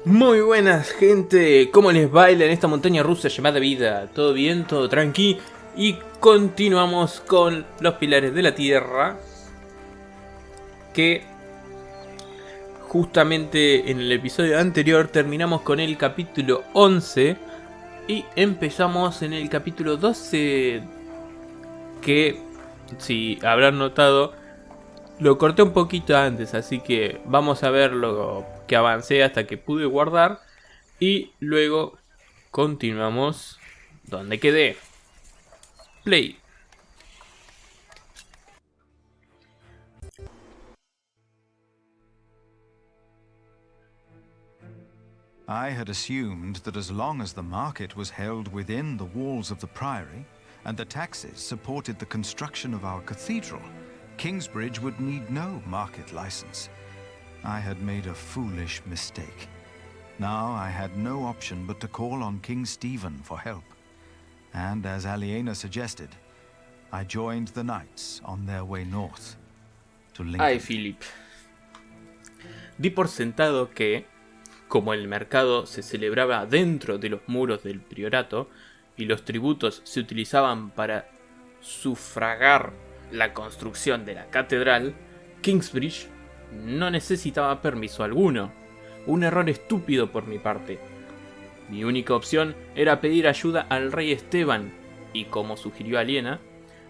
Muy buenas, gente, ¿cómo les baila en esta montaña rusa llamada vida? ¿Todo bien? ¿Todo tranqui? Y continuamos con los pilares de la tierra, que justamente en el episodio anterior terminamos con el capítulo 11 y empezamos en el capítulo 12, que si habrán notado lo corté un poquito antes, así que vamos a ver lo que avancé hasta que pude guardar y luego continuamos donde quedé. Play. I had assumed that as long as the market was held within the walls of the priory, and the taxes supported the construction of our cathedral, Kingsbridge would need no market license. I had made a foolish mistake. Now I had no option but to call on King Stephen for help. And as Aliena suggested, I joined the knights on their way north to Lincoln. Ay, Philip. Di por sentado que, como el mercado se celebraba dentro de los muros del priorato y los tributos se utilizaban para sufragar la construcción de la catedral, Kingsbridge no necesitaba permiso alguno. Un error estúpido por mi parte. Mi única opción era pedir ayuda al rey Esteban, y como sugirió Aliena,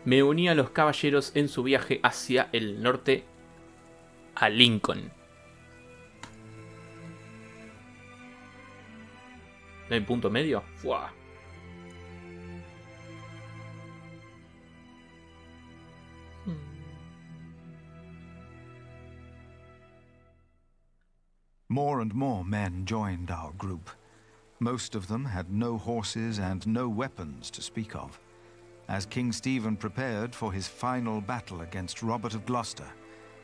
me uní a los caballeros en su viaje hacia el norte a Lincoln. ¿No hay punto medio? ¡Fua! More and more men joined our group. Most of them had no horses and no weapons to speak of. As King Stephen prepared for his final battle against Robert of Gloucester,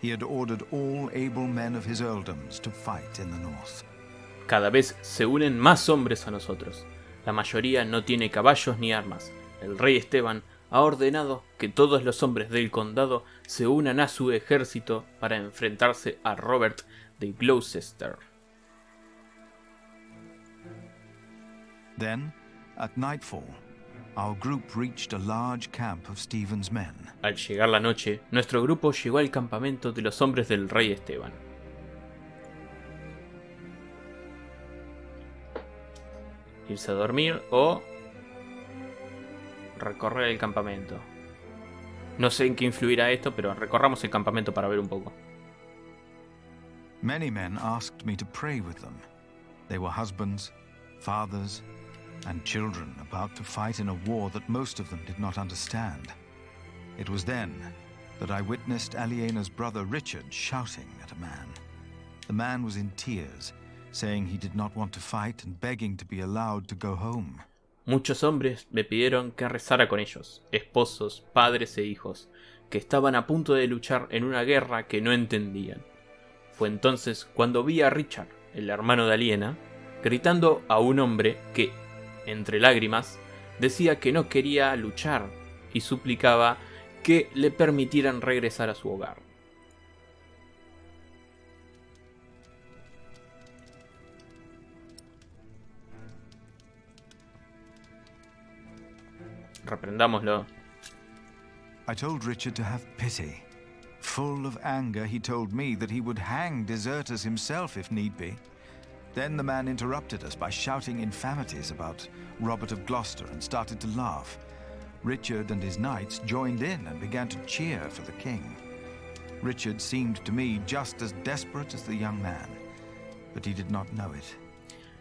he had ordered all able men of his earldoms to fight in the north. Cada vez se unen más hombres a nosotros. La mayoría no tiene caballos ni armas. El rey Esteban ha ordenado que todos los hombres del condado se unan a su ejército para enfrentarse a Robert de Gloucester. Then, at nightfall, our group reached a large camp of Stephen's men. Al llegar la noche, nuestro grupo llegó al campamento de los hombres del rey Esteban. Irse a dormir o recorrer el campamento. No sé en qué influirá esto, pero recorramos el campamento para ver un poco. Many men asked me to pray with them. They were husbands, fathers, and children about to fight in a war that most of them did not understand. It was then that I witnessed Aliena's brother Richard shouting at a man. The man was in tears, saying he did not want to fight and begging to be allowed to go home. Muchos hombres me pidieron que rezara con ellos, esposos, padres e hijos, que estaban a punto de luchar en una guerra que no entendían. Fue entonces cuando vi a Richard, el hermano de Aliena, gritando a un hombre que, entre lágrimas, decía que no quería luchar y suplicaba que le permitieran regresar a su hogar. Reprendámoslo. I told Richard to have pity. Full of anger, he told me that he would hang deserters himself if need be. Then the man interrupted us by shouting infamities about Robert of Gloucester and started to laugh. Richard and his knights joined in and began to cheer for the king. Richard seemed to me just as desperate as the young man, but he did not know it.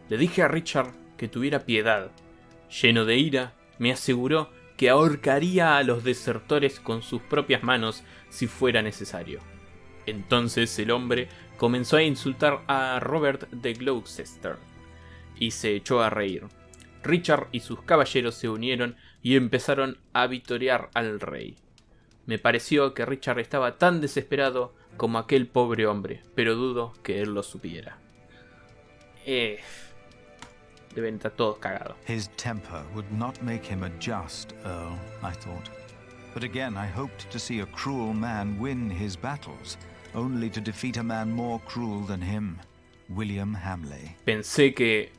Le dije a Richard que tuviera piedad. Lleno de ira, me aseguró que ahorcaría a los desertores con sus propias manos si fuera necesario. Entonces el hombre comenzó a insultar a Robert de Gloucester y se echó a reír. Richard y sus caballeros se unieron y empezaron a vitorear al rey. Me pareció que Richard estaba tan desesperado como aquel pobre hombre, pero dudo que él lo supiera. Deben estar todos cagados. His temper would not make him a just earl, I thought. But again I hoped to see a cruel man win his battles, only to defeat a man more cruel than him. William Hamley. Pensé que,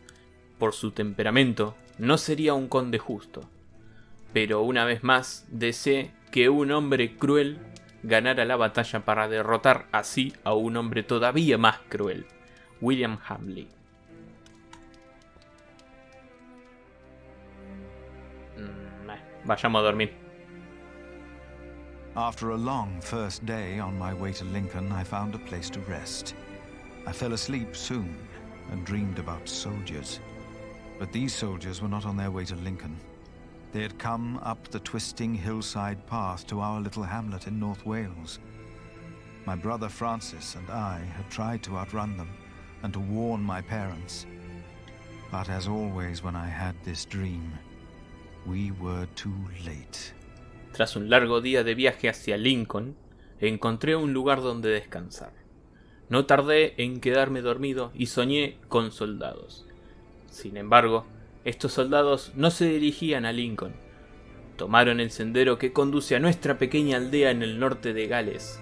por su temperamento, no sería un conde justo, pero una vez más deseé que un hombre cruel ganara la batalla para derrotar así a un hombre todavía más cruel, William Hamley. Vayamos a dormir. After a long first day on my way to Lincoln, I found a place to rest. I fell asleep soon and dreamed about soldiers. But these soldiers were not on their way to Lincoln. They had come up the twisting hillside path to our little hamlet in North Wales. My brother Francis and I had tried to outrun them and to warn my parents. But as always when I had this dream, we were too late. Tras un largo día de viaje hacia Lincoln, encontré un lugar donde descansar. No tardé en quedarme dormido y soñé con soldados. Sin embargo, estos soldados no se dirigían a Lincoln. Tomaron el sendero que conduce a nuestra pequeña aldea en el norte de Gales.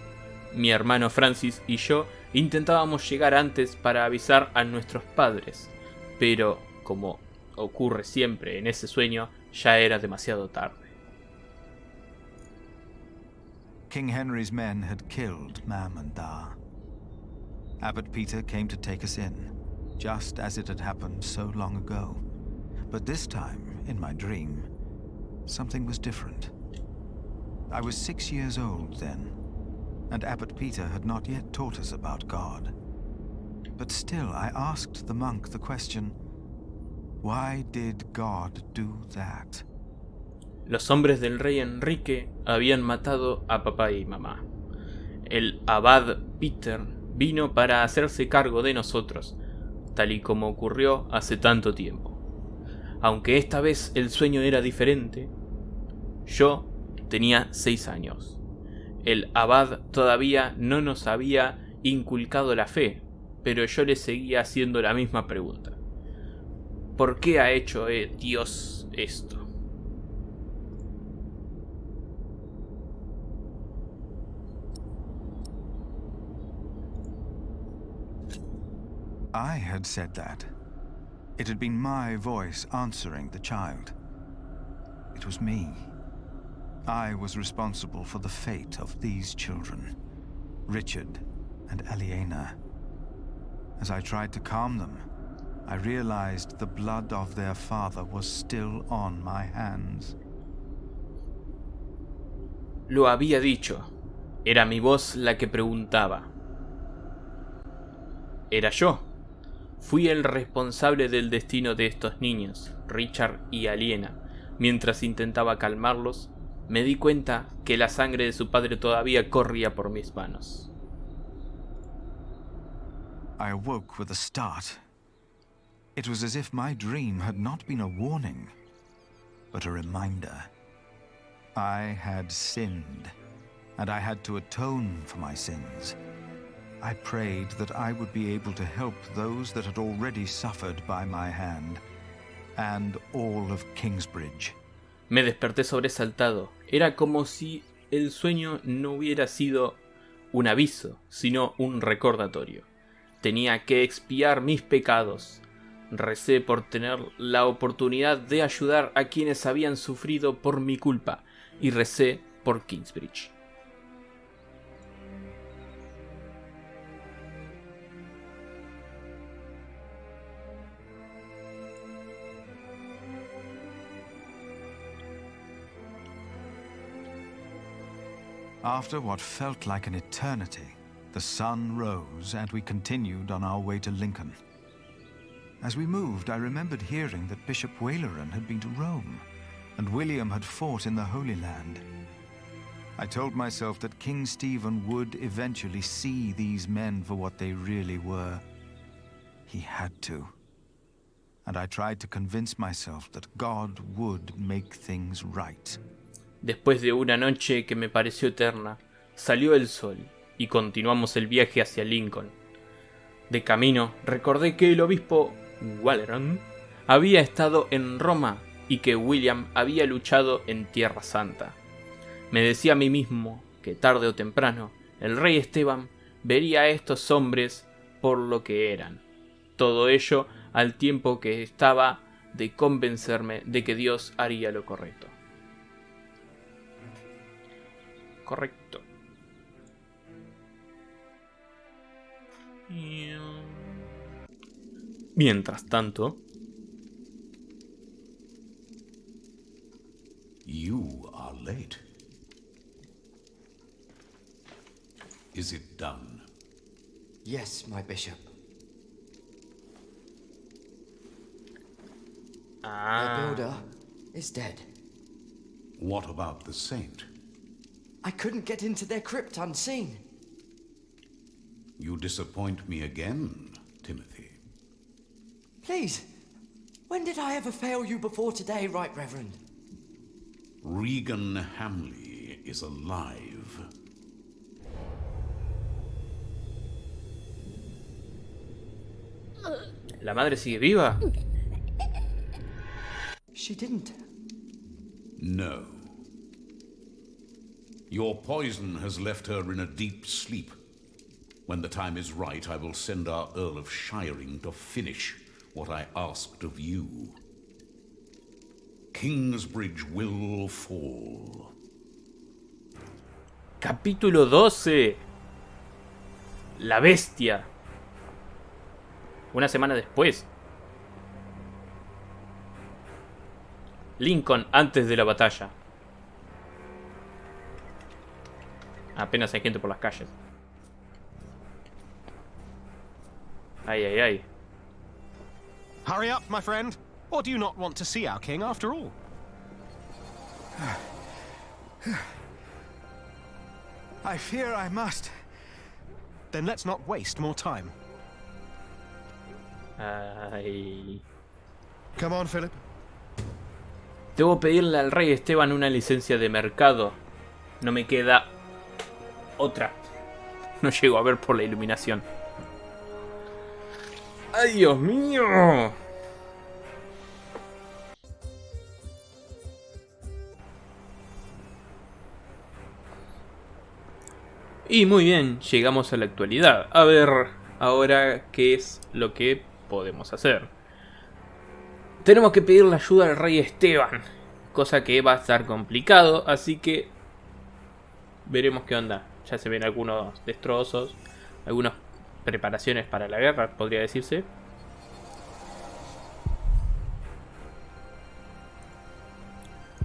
Mi hermano Francis y yo intentábamos llegar antes para avisar a nuestros padres, pero, como ocurre siempre en ese sueño, ya era demasiado tarde. King Henry's men had killed Mam and Da. Abbot Peter came to take us in, just as it had happened so long ago. But this time, in my dream, something was different. I was 6 years old then, and Abbot Peter had not yet taught us about God. But still, I asked the monk the question, why did God do that? Los hombres del rey Enrique habían matado a papá y mamá. El abad Peter vino para hacerse cargo de nosotros, tal y como ocurrió hace tanto tiempo. Aunque esta vez el sueño era diferente, yo tenía 6 años. El abad todavía no nos había inculcado la fe, pero yo le seguía haciendo la misma pregunta. ¿Por qué ha hecho Dios esto? I had said that. It had been my voice answering the child. It was me. I was responsible for the fate of these children, Richard and Aliena. As I tried to calm them, I realized the blood of their father was still on my hands. Lo había dicho. Era mi voz la que preguntaba. Era yo. Fui el responsable del destino de estos niños, Richard y Aliena. Mientras intentaba calmarlos, me di cuenta que la sangre de su padre todavía corría por mis manos. I awoke with a start. It was as if my dream had not been a warning, but a reminder. I had sinned, and I had to atone for my sins. I prayed that I would be able to help those that had already suffered by my hand, and all of Kingsbridge. Me desperté sobresaltado. Era como si el sueño no hubiera sido un aviso, sino un recordatorio. Tenía que expiar mis pecados. Recé por tener la oportunidad de ayudar a quienes habían sufrido por mi culpa, y recé por Kingsbridge. After what felt like an eternity, the sun rose and we continued on our way to Lincoln. As we moved, I remembered hearing that Bishop Waleran had been to Rome, and William had fought in the Holy Land. I told myself that King Stephen would eventually see these men for what they really were. He had to. And I tried to convince myself that God would make things right. Después de una noche que me pareció eterna, salió el sol y continuamos el viaje hacia Lincoln. De camino, recordé que el obispo Waleran había estado en Roma y que William había luchado en Tierra Santa. Me decía a mí mismo que tarde o temprano el rey Esteban vería a estos hombres por lo que eran, Todo ello al tiempo que estaba de convencerme de que Dios haría lo correcto. Correcto. Mientras tanto, You are late. Is it done? Yes, my bishop. The builder is dead. What about the saint? I couldn't get into their crypt unseen. You disappoint me again, Timothy. Please, when did I ever fail you before today, Right Reverend? Regan Hamley is alive. ¿la madre sigue viva? She didn't. No. Your poison has left her in a deep sleep. When the time is right, I will send our Earl of Shiring to finish what I asked of you. Kingsbridge will fall. Capítulo 12. La bestia. Una semana después. Lincoln antes de la batalla. Apenas hay gente por las calles. Ay, ay, ay. Hurry up, my friend. Or do you not want to see our king after all? I fear I must. Then let's not waste more time. Ay. Come on, Philip. Debo pedirle al rey Esteban una licencia de mercado. No me queda otra. No llego a ver por la iluminación. ¡Ay, Dios mío! Y muy bien, llegamos a la actualidad. A ver, ahora, ¿qué es lo que podemos hacer? Tenemos que pedir la ayuda al rey Esteban. Cosa que va a estar complicado, así que veremos qué onda. Ya se ven algunos destrozos, algunas preparaciones para la guerra, podría decirse.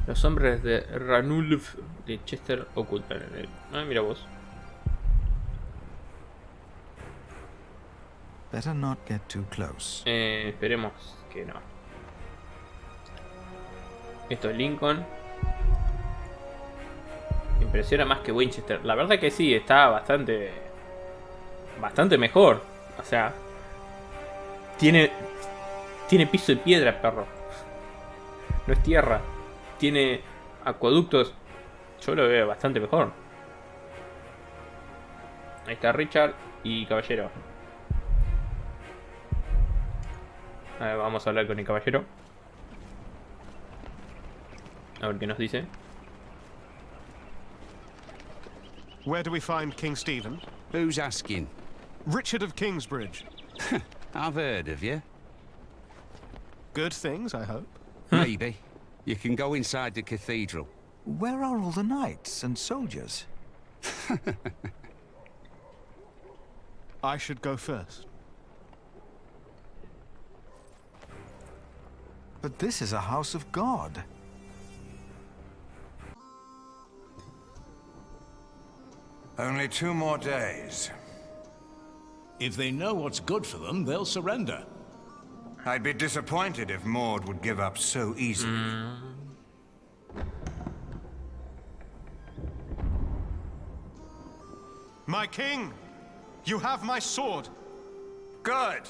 Los hombres de Ranulf de Chester ocultan en él. Ah, mira vos. Better not get too close. Esperemos que no. Esto es Lincoln. Impresiona más que Winchester. La verdad que sí, está bastante mejor. O sea, tiene piso de piedra, perro. No es tierra. Tiene acueductos. Yo lo veo bastante mejor. Ahí está Richard y Caballero. A ver, vamos a hablar con el caballero. A ver qué nos dice. Where do we find King Stephen? Who's asking? Richard of Kingsbridge. I've heard of you. Good things, I hope. Maybe. You can go inside the cathedral. Where are all the knights and soldiers? I should go first. But this is a house of God. Only 2 more days. If they know what's good for them, they'll surrender. I'd be disappointed if Maud would give up so easily. My king! You have my sword! Good!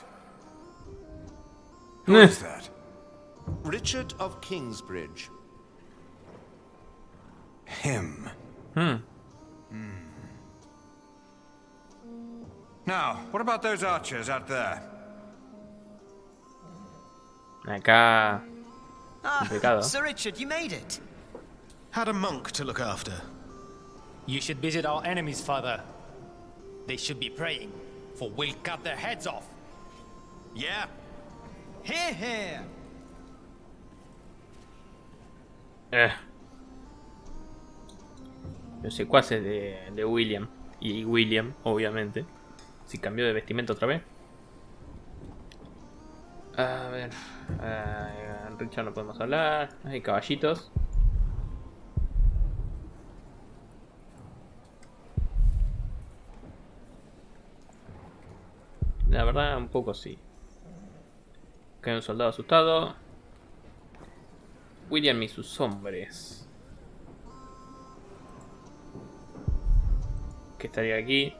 Who is that? Richard of Kingsbridge. Him. Now, what about those archers out there? Acá. Complicado. Sir Richard, you made it. Had a monk to look after. You should visit our enemies, father. They should be praying, for we'll cut their heads off. Yeah. Here, here. Los secuaces de William. Y William, obviamente. Si cambió de vestimenta otra vez. A ver. Richard no podemos hablar. Hay caballitos. La verdad, un poco sí. Acá hay un soldado asustado. William y sus hombres. Que estaría aquí.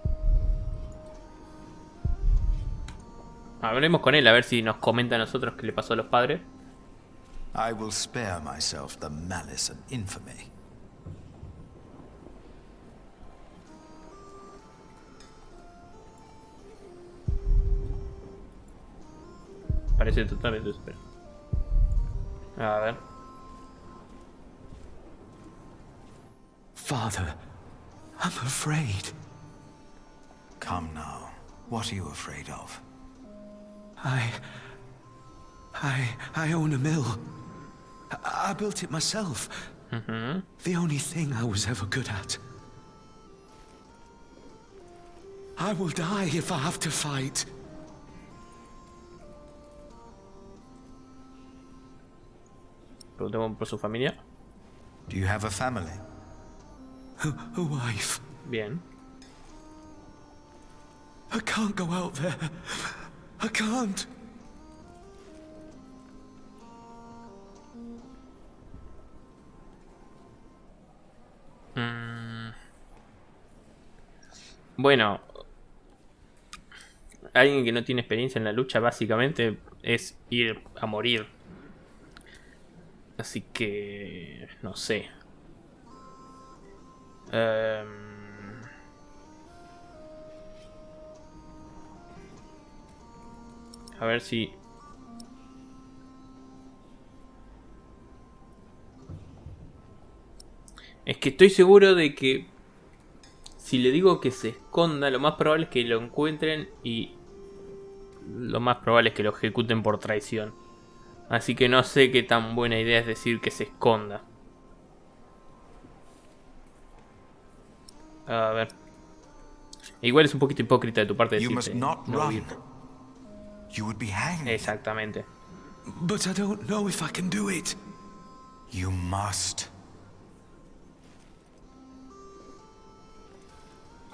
Hablemos con él a ver si nos comenta a nosotros qué le pasó a los padres. I will spare myself the malice and infamy. Parece totalmente desesperado. A ver. Father, I'm afraid. Come now. What are you afraid of? I own a mill. I built it myself. The only thing I was ever good at. I will die if I have to fight. Preguntemos por su familia. Do you have a family? A wife. Bien. I can't go out there. I can't. Bueno, alguien que no tiene experiencia en la lucha básicamente es ir a morir. Así que no sé. A ver si... Es que estoy seguro de que si le digo que se esconda, lo más probable es que lo encuentren y lo más probable es que lo ejecuten por traición. Así que no sé qué tan buena idea es decir que se esconda. A ver. Igual es un poquito hipócrita de tu parte You decir must que not no run. ir. You would be hanged. Exactamente. But I don't know if I can do it. You must.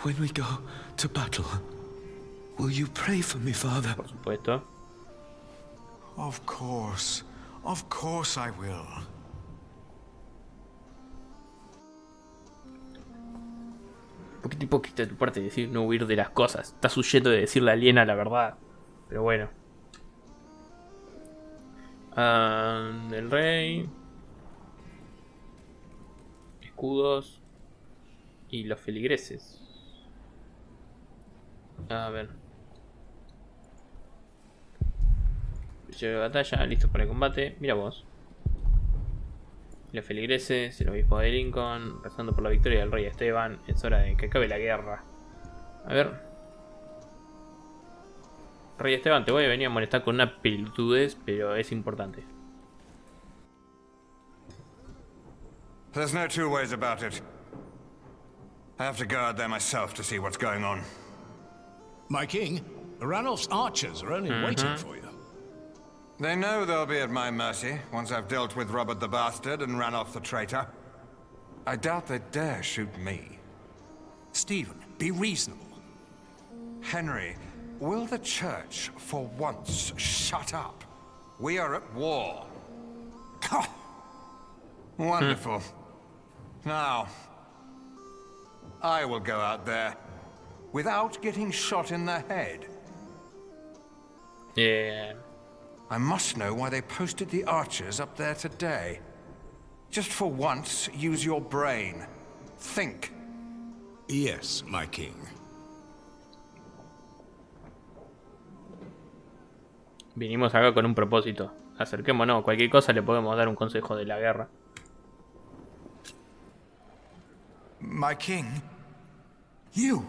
When we go to battle, will you pray for me, Father? Por supuesto. Of course. Of course I will. Un poquito hipócrita de tu parte decir no huir de las cosas. Estás huyendo de decirle a Aliena la verdad. Pero bueno. El rey. Escudos. Y los feligreses. A ver. Cuchillo de batalla, listo para el combate. Mira vos. Los feligreses, el obispo de Lincoln, rezando por la victoria del rey Esteban. Es hora de que acabe la guerra. A ver. Rey Esteban, te voy a venir a molestar con una pelotudez, pero es importante. There's no two ways about it. I have to go out there myself to see what's going on. My king, Ranulph's archers are only waiting for you. They know they'll be at my mercy once I've dealt with Robert the Bastard and Ranulph the traitor. I doubt they dare shoot me. Stephen, be reasonable. Henry, will the church for once shut up? We are at war. Wonderful. Now, I will go out there without getting shot in the head. Yeah. I must know why they posted the archers up there today. Just for once, use your brain. Think. Yes, my king. Vinimos acá con un propósito. Acerquémonos, cualquier cosa le podemos dar un consejo de la guerra. My king? You?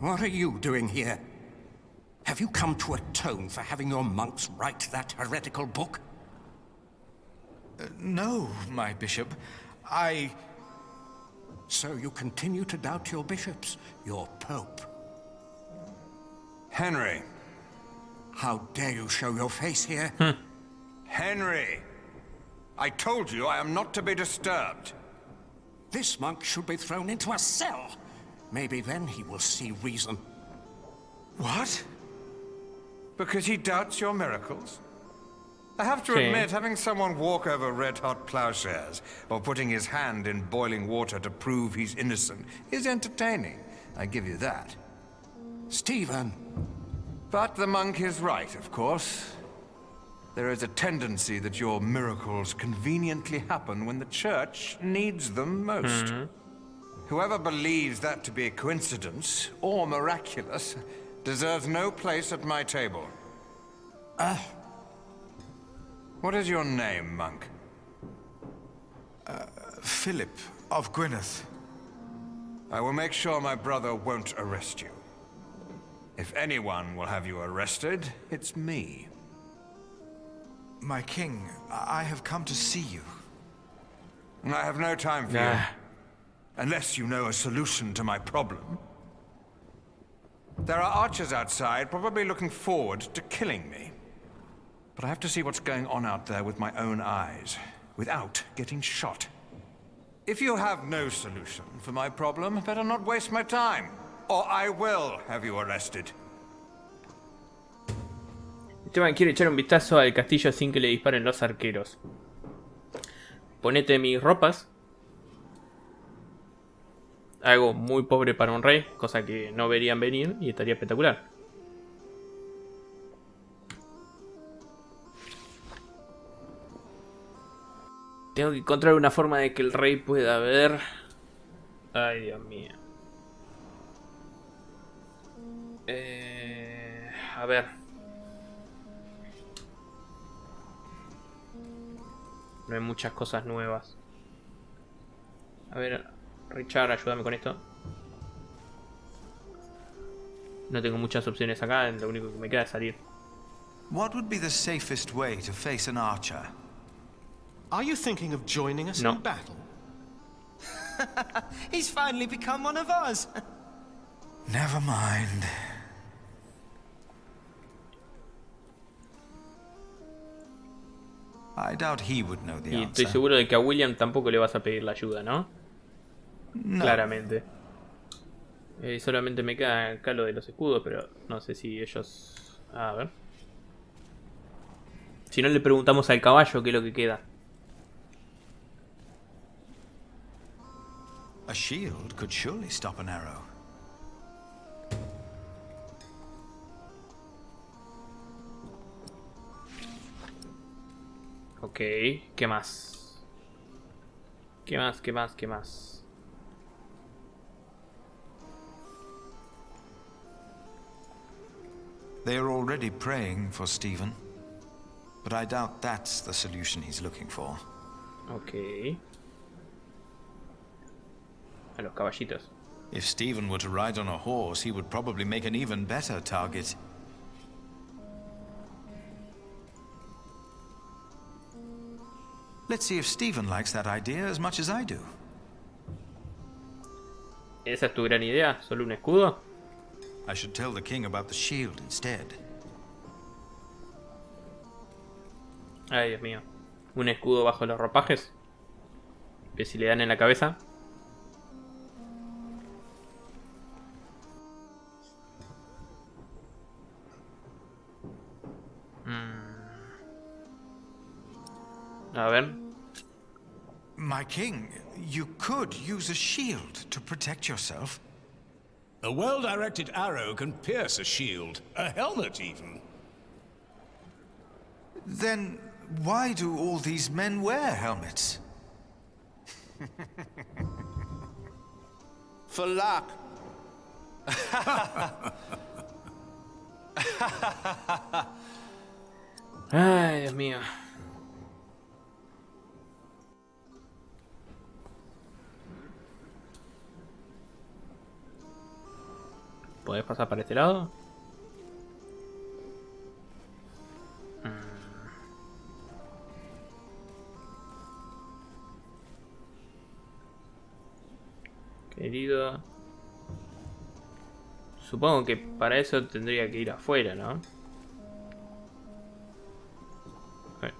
What are you doing here? Have you come to atone for having your monks write that heretical book? No, my bishop. So you continue to doubt your bishops, your pope? Henry. How dare you show your face here? Henry! I told you I am not to be disturbed. This monk should be thrown into a cell. Maybe then he will see reason. What? Because he doubts your miracles? I have to Okay. admit, having someone walk over red-hot plowshares, or putting his hand in boiling water to prove he's innocent, is entertaining. I give you that. Stephen! But the monk is right, of course. There is a tendency that your miracles conveniently happen when the church needs them most. Whoever believes that to be a coincidence, or miraculous, deserves no place at my table. What is your name, monk? Philip of Gwynedd. I will make sure my brother won't arrest you. If anyone will have you arrested, it's me. My king, I have come to see you. I have no time for you. Unless you know a solution to my problem. There are archers outside, probably looking forward to killing me. But I have to see what's going on out there with my own eyes, without getting shot. If you have no solution for my problem, better not waste my time, or I will have you arrested. Esteban quiere echar un vistazo al castillo sin que le disparen los arqueros. Ponete mis ropas. Algo muy pobre para un rey, cosa que no verían venir y estaría espectacular. Tengo que encontrar una forma de que el rey pueda ver. Ay, Dios mío. A ver. No hay muchas cosas nuevas. A ver, Richard, ayúdame con esto. No tengo muchas opciones acá, lo único que me queda es salir. What would be the safest way to face an archer? Are you thinking of joining us No. in battle? He's finally become one of us. Never mind. I doubt he would know the Y estoy answer. seguro de que a William tampoco le vas a pedir la ayuda, ¿no? No. Claramente. Solamente me queda acá lo de los escudos, pero no sé si ellos... A ver. Si no le preguntamos al caballo qué es lo que queda. A shield could surely stop an arrow. Ok, ¿qué más? ¿Qué más? ¿Qué más? ¿Qué más? They are already praying for Stephen, but I doubt that's the solution he's looking for. Ok. A los caballitos. If Stephen were to ride on a horse, he would probably make an even better target. Let's see if Stephen likes that idea as much as I do. ¿Esa es tu gran idea? ¿Solo un escudo? I should tell the king about the shield instead. Ay, Dios mío. ¿Un escudo bajo los ropajes? ¿Que si le dan en la cabeza? A ver. My king, you could use a shield to protect yourself. A well-directed arrow can pierce a shield, a helmet even. Then why do all these men wear helmets? For luck. Ay, Dios mío. ¿Podés pasar para este lado? Herido. Supongo que para eso tendría que ir afuera, ¿no?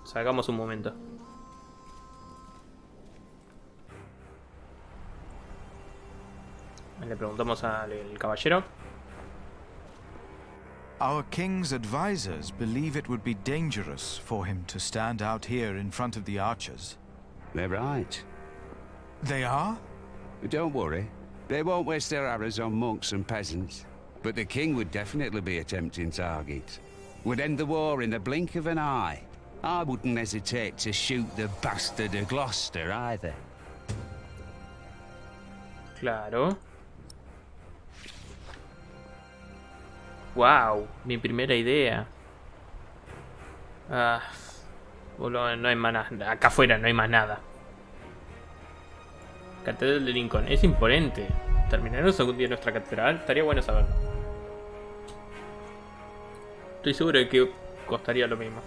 Sacamos un momento. Le preguntamos al caballero. Our king's advisors believe it would be dangerous for him to stand out here in front of the archers. They're right. They are? Don't worry. They won't waste their arrows on monks and peasants. But the king would definitely be a tempting target. Would end the war in the blink of an eye. I wouldn't hesitate to shoot the bastard of Gloucester either. Claro. Wow, mi primera idea. Boludo, no hay más nada. Acá afuera no hay más nada. Catedral de Lincoln. Es imponente. ¿Terminaremos algún día nuestra catedral? Estaría bueno saberlo. Estoy seguro de que costaría lo mismo.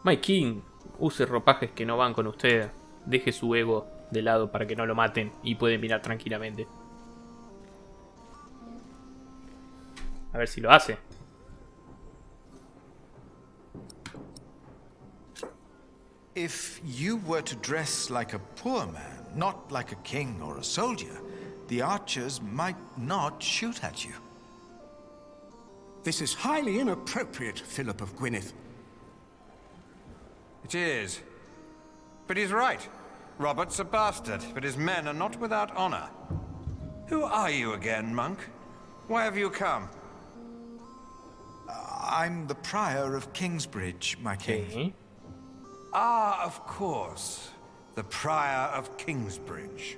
My King. Use ropajes que no van con usted. Deje su ego de lado para que no lo maten y puede mirar tranquilamente. A ver si lo hace. If you were to dress like a poor man, not like a king or a soldier, the archers might not shoot at you. This is highly inappropriate, Philip of Gwynedd. It is. But he's right. Robert's a bastard, but his men are not without honor. Who are you again, monk? Why have you come? I'm the prior of Kingsbridge, my king. Okay. Ah, of course. The prior of Kingsbridge.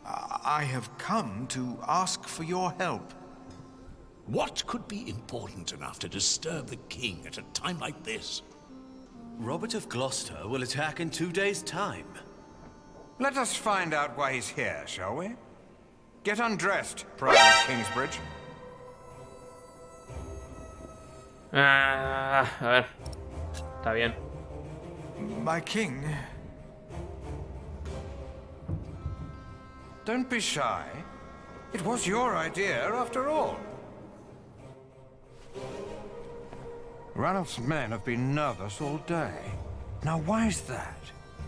I have come to ask for your help. What could be important enough to disturb the king at a time like this? Robert of Gloucester will attack in 2 days' time. Let us find out why he's here, shall we? Get undressed, prior of Kingsbridge. A ver. Está bien. My king. Don't be shy. It was your idea, after all. Ranulph's men have been nervous all day. Now, why is that?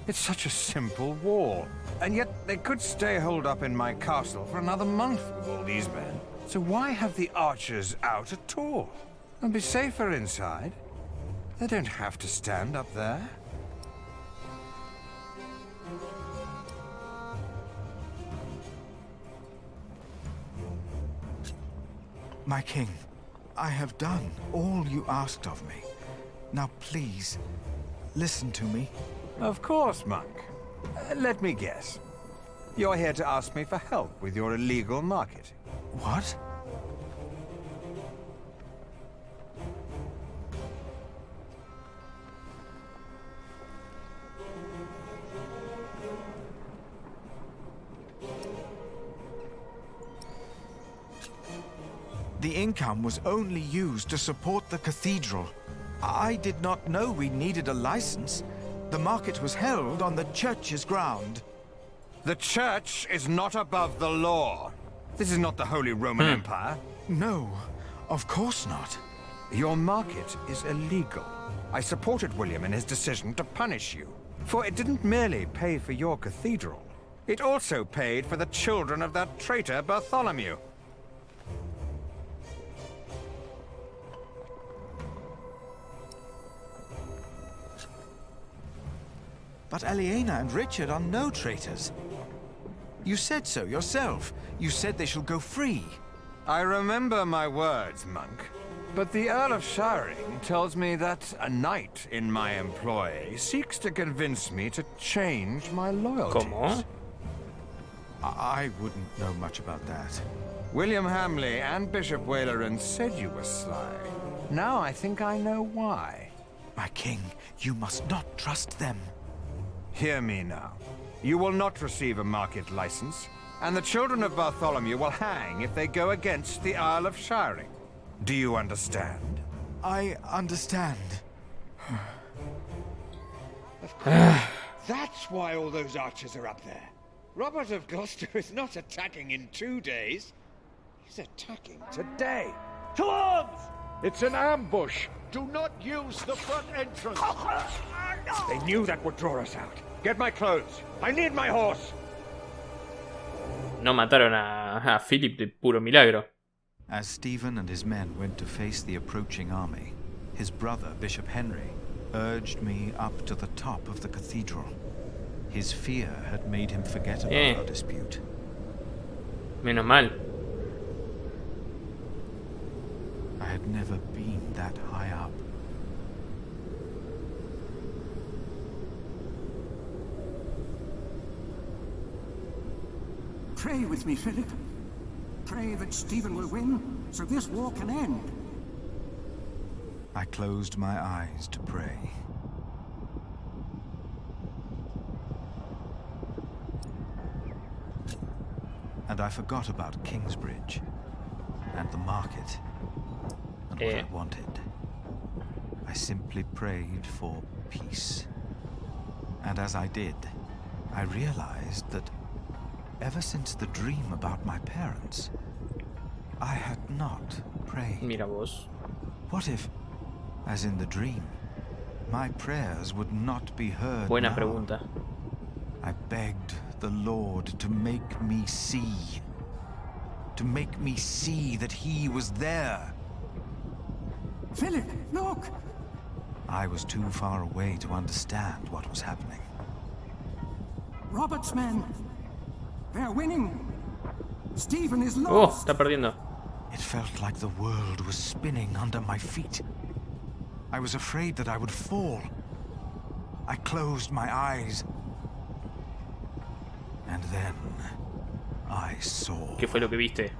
It's such a simple wall. And yet they could stay holed up in my castle for another month with all these men. So why have the archers out at all? They'll be safer inside. They don't have to stand up there. My king, I have done all you asked of me. Now please, listen to me. Of course, monk. Let me guess. You're here to ask me for help with your illegal market. What? The income was only used to support the cathedral. I did not know we needed a license. The market was held on the church's ground. The church is not above the law. This is not the Holy Roman Empire. No, of course not. Your market is illegal. I supported William in his decision to punish you, for it didn't merely pay for your cathedral. It also paid for the children of that traitor Bartholomew. But Aliena and Richard are no traitors. You said so yourself. You said they shall go free. I remember my words, monk. But the Earl of Shiring tells me that a knight in my employ seeks to convince me to change my loyalties. ¿Cómo? I wouldn't know much about that. William Hamley and Bishop Waleran said you were sly. Now I think I know why. My king, you must not trust them. Hear me now. You will not receive a market license, and the children of Bartholomew will hang if they go against the Earl of Shiring. Do you understand? I understand. That's why all those archers are up there. Robert of Gloucester is not attacking in 2 days. He's attacking today. To arms! It's an ambush. Do not use the front entrance. They knew that would draw us out. Get my clothes. I need my horse. No mataron a Philip de puro milagro. As Stephen and his men went to face the approaching army, his brother, Bishop Henry, urged me up to the top of the cathedral. His fear had made him forget about our dispute. Menos mal. I had never been that high up. Pray with me, Philip. Pray that Stephen will win, so this war can end. I closed my eyes to pray. And I forgot about Kingsbridge and the market and what I wanted. I simply prayed for peace. And as I did, I realized that ever since the dream about my parents, I had not prayed. Mira vos. What if, as in the dream, my prayers would not be heard? Buena now? pregunta. I begged the Lord to make me see. To make me see that he was there. Philip, look! I was too far away to understand what was happening. Robert's men. They're winning. Stephen is Oh, lost. está perdiendo. It felt like the world was spinning under my feet. I was afraid that I would fall. I closed my eyes. And then I saw. ¿Qué fue lo que viste?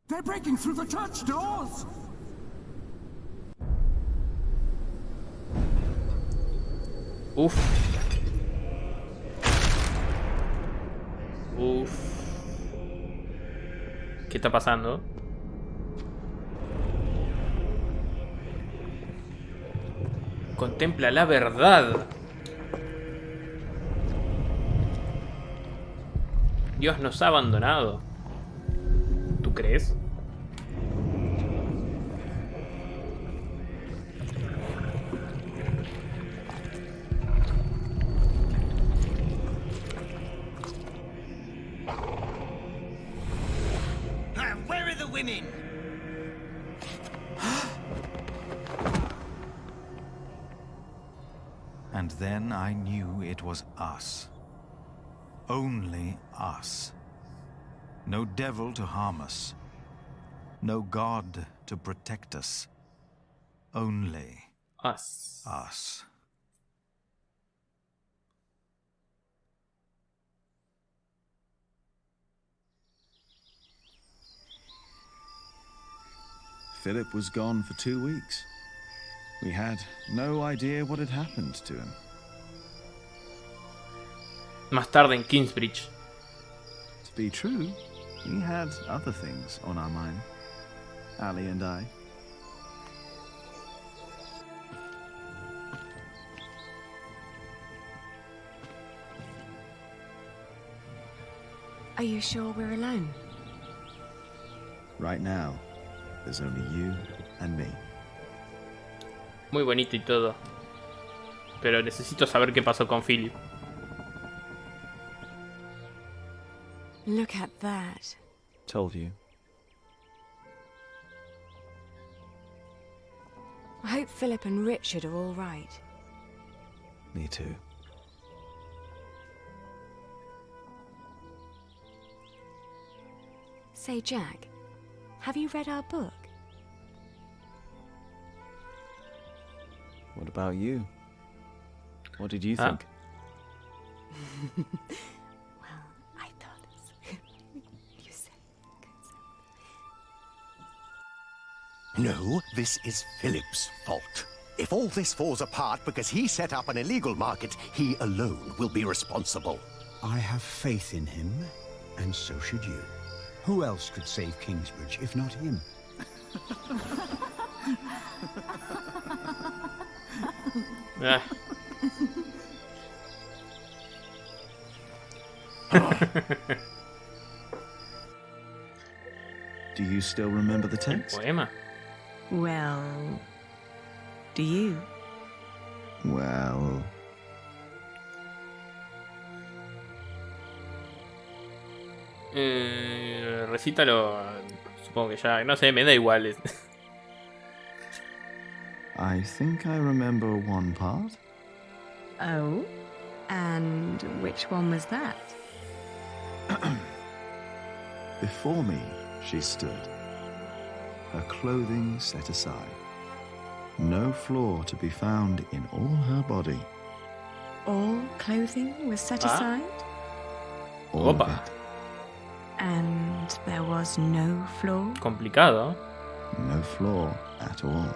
They're breaking through the church doors. Uf. Uf. ¿Qué está pasando? Contempla la verdad. Dios nos ha abandonado. ¿Tú crees? Where are the women? And then I knew it was us. Only us. No devil to harm us. No God to protect us. Only us. Us. Philip was gone for 2 weeks. We had no idea what had happened to him. Más tarde en Kingsbridge. To be true, we had other things on our mind. Ali and I. Are you sure we're alone? Right now, there's only you and me. Muy bonito y todo. Pero necesito saber qué pasó con Philip. Look at that. Told you. I hope Philip and Richard are all right. Me too. Say, Jack, have you read our book? What about you? What did you think? Well, I thought you said No, this is Philip's fault. If all this falls apart because he set up an illegal market, he alone will be responsible. I have faith in him, and so should you. Who else could save Kingsbridge if not him? Do you still remember the text? Poema. Well, do you? Well... recítalo. Supongo que ya. No sé, me da igual. I think I remember one part. Oh? And which one was that? Before me, she stood, her clothing set aside. No flaw to be found in all her body. All clothing was set aside? All of it. And there was no flaw? Complicado. No flaw at all.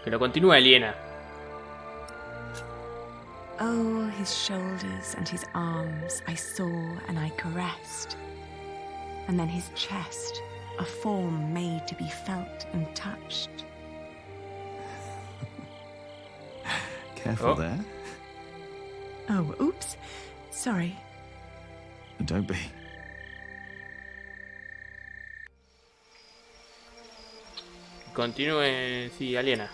Que lo continúe Aliena. Oh, his shoulders and his arms I saw and I caressed. And then his chest, a form made to be felt and touched. Careful there. Oh, oops. Sorry. Don't be. Continúe, sí, Aliena.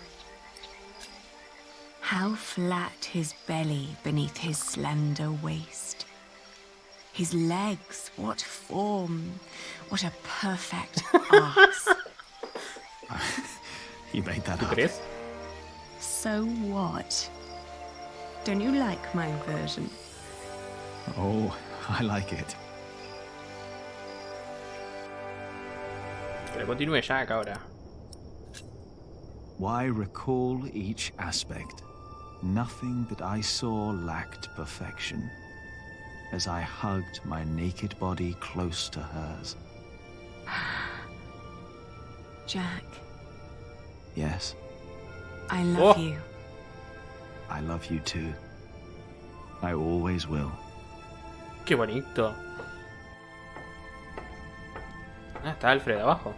How flat his belly beneath his slender waist. His legs, what form, what a perfect arse. You made that up. ¿Crees? So what? Don't you like my version? Oh, I like it. Que lo continúe Jack ahora. Why recall each aspect? Nothing that I saw lacked perfection. As I hugged my naked body close to hers. Jack. Yes, I love you. I love you too. I always will. Qué bonito. Ah, está Alfred abajo.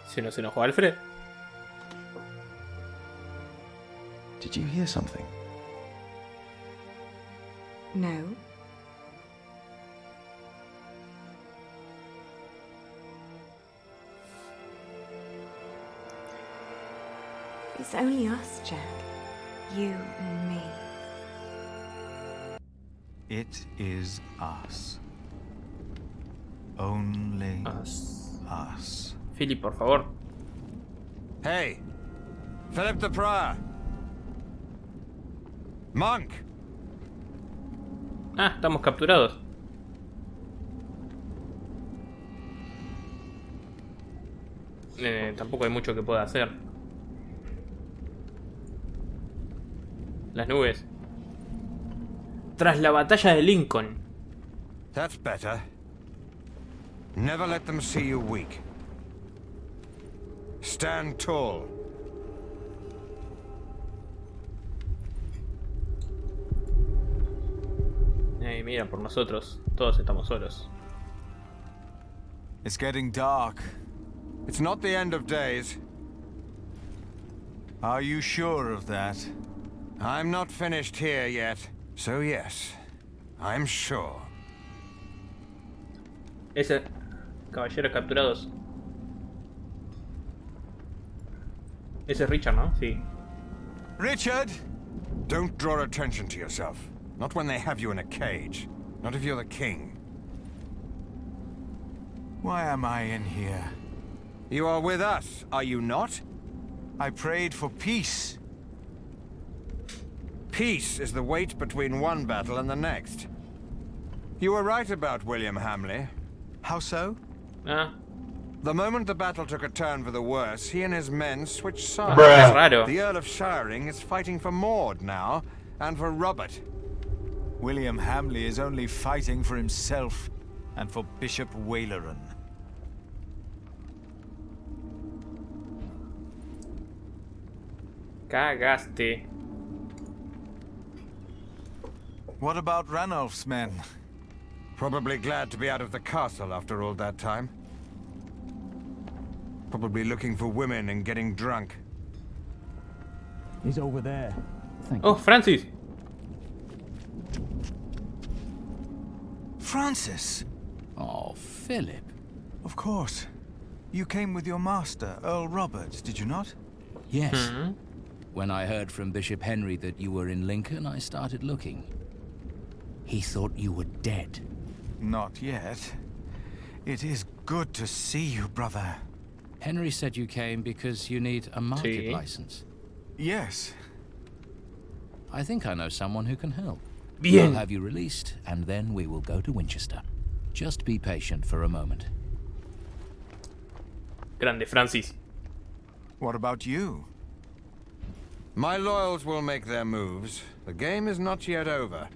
¿Se nos enojó Alfred? Did you hear something? No. It's only us, Jack. You and me. It is us. Only us. Philip, por favor. Hey! Philip the Prior! Monk! Ah, estamos capturados. Tampoco hay mucho que pueda hacer. Las nubes. Tras la batalla de Lincoln. That's better. Never let them see you weak. Stand tall. Mira, por nosotros. Todos estamos solos. It's getting dark. It's not the end of days. Are you sure of that? I'm not finished here yet. So yes, I'm sure. Ese... Caballeros capturados. Ese es Richard, ¿no? Sí. Richard! Don't draw attention to yourself. Not when they have you in a cage. Not if you're the king. Why am I in here? You are with us, are you not? I prayed for peace. Peace is the wait between one battle and the next. You were right about William Hamley. How so? The moment the battle took a turn for the worse, he and his men switched sides. Es raro. The Earl of Shiring is fighting for Maud now, and for Robert. William Hamley is only fighting for himself and for Bishop Waleran. Cagaste. What about Ranulf's men? Probably glad to be out of the castle after all that time. Probably looking for women and getting drunk. He's over there. Oh, Francis. Francis! Oh, Philip. Of course. You came with your master, Earl Robert, did you not? Yes. When I heard from Bishop Henry that you were in Lincoln, I started looking. He thought you were dead. Not yet. It is good to see you, brother. Henry said you came because you need a market license. Yes. I think I know someone who can help. Bien. I'll have you released, and then we will go to Winchester. Just be patient for a moment. Grande, Francis. What about you? My loyals will make their moves. The game is not yet over.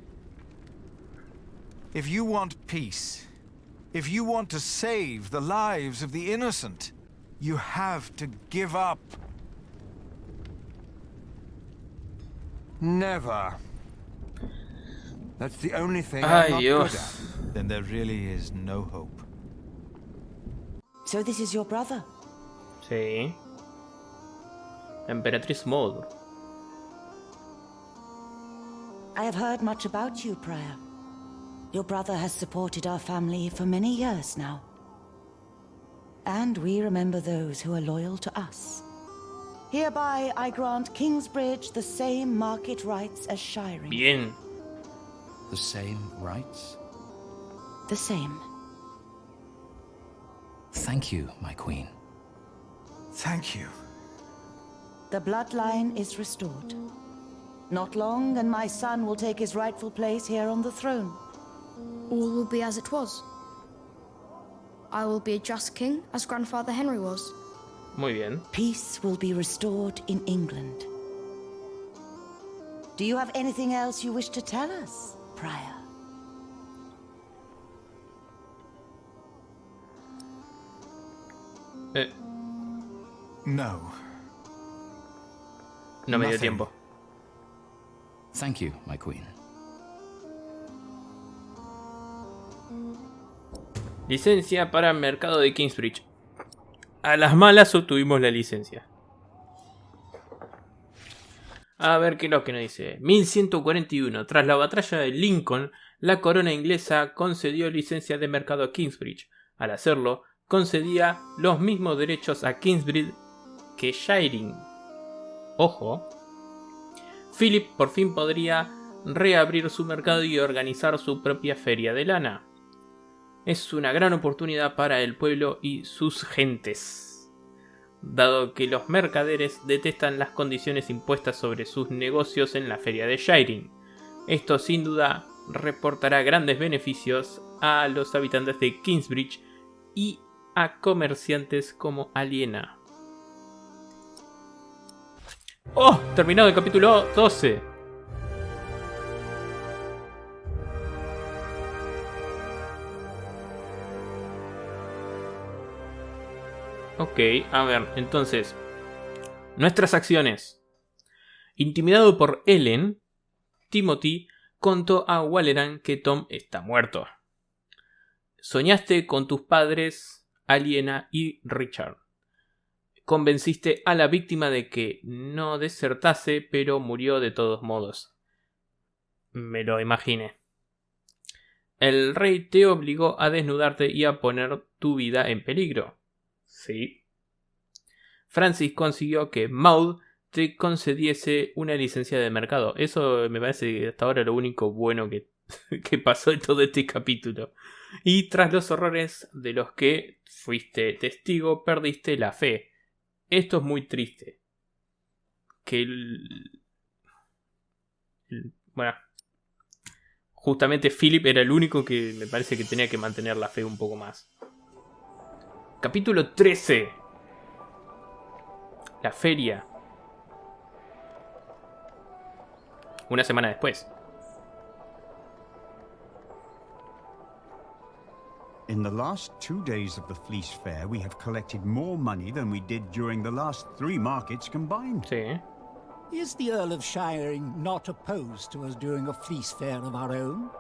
If you want peace, if you want to save the lives of the innocent, you have to give up. Never. That's the only thing I'm not good at. Then there really is no hope. So this is your brother? Sí. Emperatriz Maud. I have heard much about you, Prior. Your brother has supported our family for many years now. And we remember those who are loyal to us. Hereby, I grant Kingsbridge the same market rights as Shiring. Bien. The same rights? The same. Thank you, my queen. Thank you. The bloodline is restored. Not long, and my son will take his rightful place here on the throne. All will be as it was. I will be a just king, as Grandfather Henry was. Muy bien. Peace will be restored in England. Do you have anything else you wish to tell us, Prior? No. No me dio tiempo. Thank you, my queen. Licencia para mercado de Kingsbridge. A las malas obtuvimos la licencia. A ver qué es lo que nos dice. 1141. Tras la batalla de Lincoln, la corona inglesa concedió licencia de mercado a Kingsbridge. Al hacerlo, concedía los mismos derechos a Kingsbridge que Shiring. Ojo. Philip por fin podría reabrir su mercado y organizar su propia feria de lana. Es una gran oportunidad para el pueblo y sus gentes, dado que los mercaderes detestan las condiciones impuestas sobre sus negocios en la feria de Shiring. Esto sin duda reportará grandes beneficios a los habitantes de Kingsbridge y a comerciantes como Aliena. ¡Oh! Terminado el capítulo 12. Ok, a ver, entonces. Nuestras acciones. Intimidado por Ellen, Timothy contó a Waleran que Tom está muerto. Soñaste con tus padres, Aliena y Richard. Convenciste a la víctima de que no desertase, pero murió de todos modos. Me lo imaginé. El rey te obligó a desnudarte y a poner tu vida en peligro. Sí. Francis consiguió que Maud te concediese una licencia de mercado. Eso me parece hasta ahora lo único bueno que pasó en todo este capítulo. Y tras los horrores de los que fuiste testigo, perdiste la fe. Esto es muy triste. Que bueno, justamente Philip era el único que me parece que tenía que mantener la fe un poco más. Capítulo 13. La feria. Una semana después. In the last 2 days of the Fleece Fair, we have collected more money than we did during the last 3 markets combined. Sí. Is the Earl of Shiring not opposed to us doing a Fleece Fair of our own?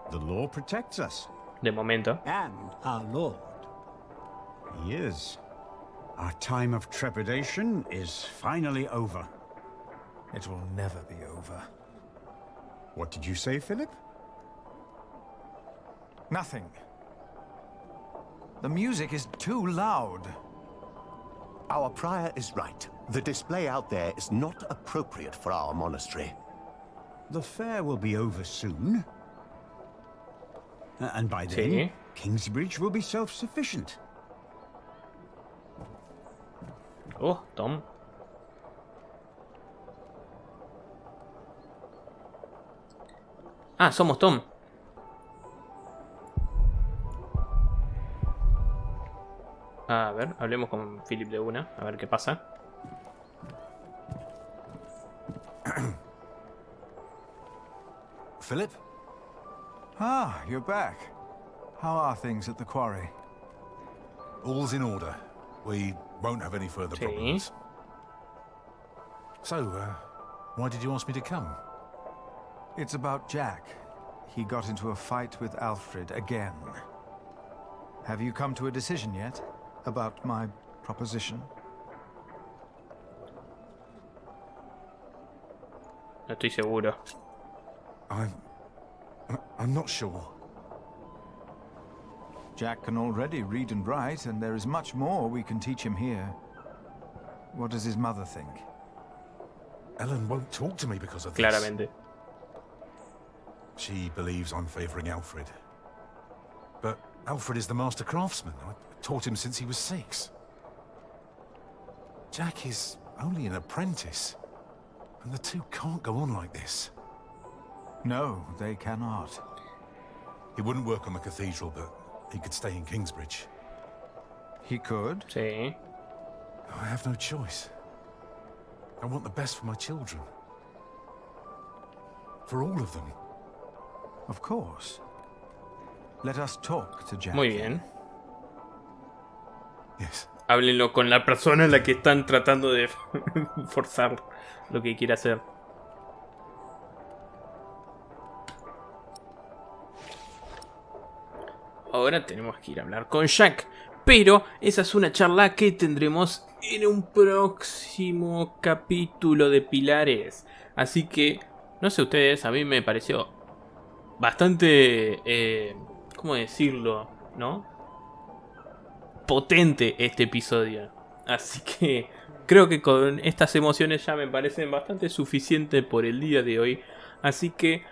The law protects us. De momento. And our Lord. He is. Our time of trepidation is finally over. It will never be over. What did you say, Philip? Nothing. The music is too loud. Our prior is right. The display out there is not appropriate for our monastery. The fair will be over soon. And by then, Sí. Kingsbridge will be self-sufficient. Oh, Tom. Ah, somos Tom. A ver, hablemos con Philip de una. A ver qué pasa. Philip? Ah, you're back. How are things at the quarry? All's in order. We won't have any further problems. So, why did you ask me to come? It's about Jack. He got into a fight with Alfred again. Have you come to a decision yet about my proposition? No estoy seguro. I'm not sure. Jack can already read and write, and there is much more we can teach him here. What does his mother think? Ellen won't talk to me because of this. Claramente. She believes I'm favouring Alfred. But Alfred is the master craftsman. I taught him since he was 6. Jack is only an apprentice. And the two can't go on like this. No, they cannot. He wouldn't work on the cathedral, but he could stay in Kingsbridge. He could? Sí. I have no choice. I want the best for my children. For all of them. Of course. Let us talk to Jack. Muy bien. Yes. Háblenlo con la persona en la que están tratando de forzar lo que quiere hacer. Ahora tenemos que ir a hablar con Jack. Pero esa es una charla que tendremos en un próximo capítulo de Pilares. Así que, no sé ustedes, a mí me pareció bastante, ¿cómo decirlo? ¿No? Potente este episodio. Así que creo que con estas emociones ya me parecen bastante suficientes por el día de hoy. Así que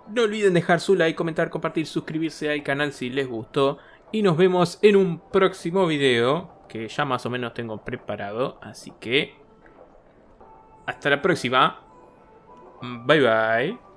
no olviden dejar su like, comentar, compartir, suscribirse al canal si les gustó. Y nos vemos en un próximo video que ya más o menos tengo preparado. Así que hasta la próxima. Bye bye.